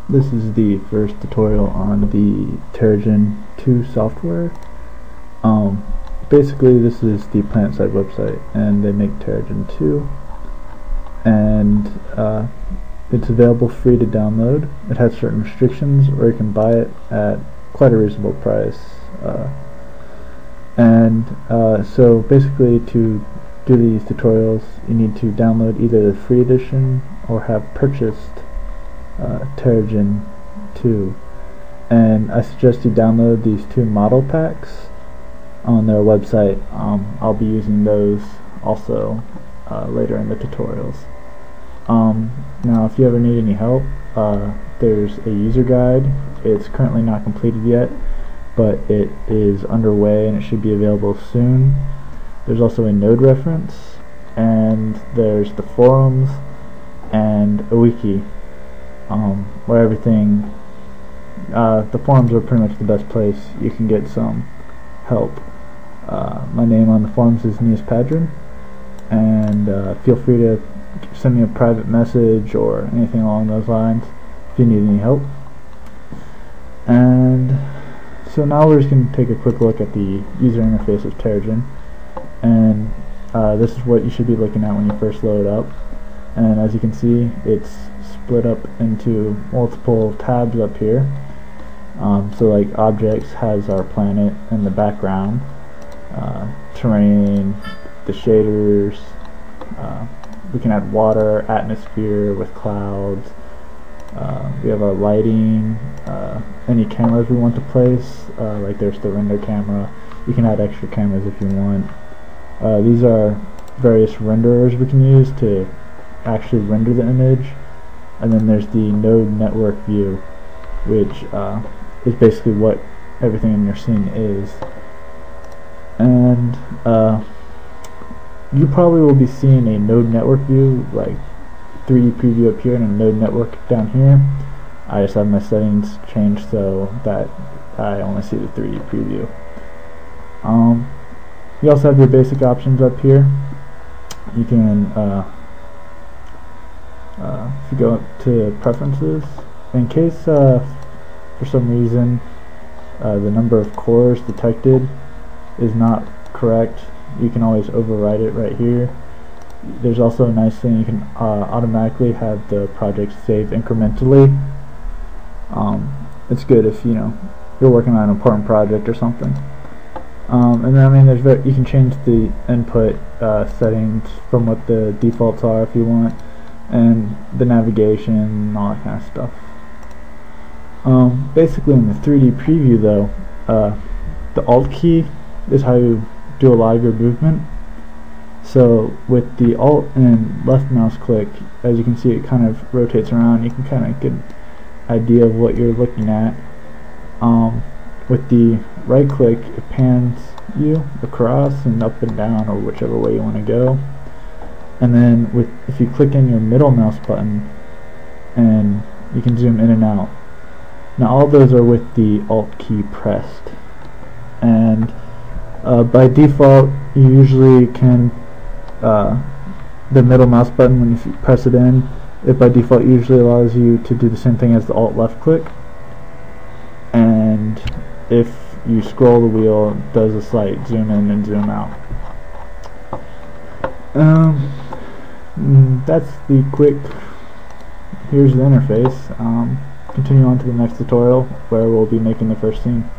This is the first tutorial on the Terragen 2 software. Basically this is the PlanetSide website and they make Terragen 2 and it's available free to download. It has certain restrictions, or you can buy it at quite a reasonable price. So basically to do these tutorials you need to download either the free edition or have purchased Terragen 2, and I suggest you download these two model packs on their website. I'll be using those also later in the tutorials. Now if you ever need any help, there's a user guide. It's currently not completed yet, but it is underway and it should be available soon. There's also a node reference, and there's the forums and a wiki where everything, the forums are pretty much the best place you can get some help. My name on the forums is Neas Padron, and feel free to send me a private message or anything along those lines if you need any help. And so now we're just going to take a quick look at the user interface of Terragen, and this is what you should be looking at when you first load it up. And as you can see, it's split up into multiple tabs up here. So like objects has our planet in the background, terrain, the shaders, we can add water, atmosphere with clouds, we have our lighting, any cameras we want to place, like there's the render camera. You can add extra cameras if you want. These are various renderers we can use to actually render the image. And then there's the node network view, which is basically what everything in your scene is. And you probably will be seeing a node network view, like 3D preview up here and a node network down here. I just have my settings changed so that I only see the 3D preview. You also have your basic options up here. You can if you go up to preferences, in case for some reason the number of cores detected is not correct, you can always override it right here. There's also a nice thing, you can automatically have the project save incrementally. It's good if you're working on an important project or something. And then you can change the input settings from what the defaults are if you want, and the navigation and all that kind of stuff. Basically in the 3D preview though, the Alt key is how you do a lot of your movement. So with the Alt and left mouse click, as you can see, it kind of rotates around. You can kind of get an idea of what you're looking at. With the right click, it pans you across and up and down, or whichever way you want to go. And then if you click in your middle mouse button, and you can zoom in and out. Now all those are with the Alt key pressed. And by default, you usually can the middle mouse button, when you press it in, it by default usually allows you to do the same thing as the Alt left click. And if you scroll the wheel, it does a slight zoom in and zoom out. That's the quick, here's the interface. Continue on to the next tutorial where we'll be making the first scene.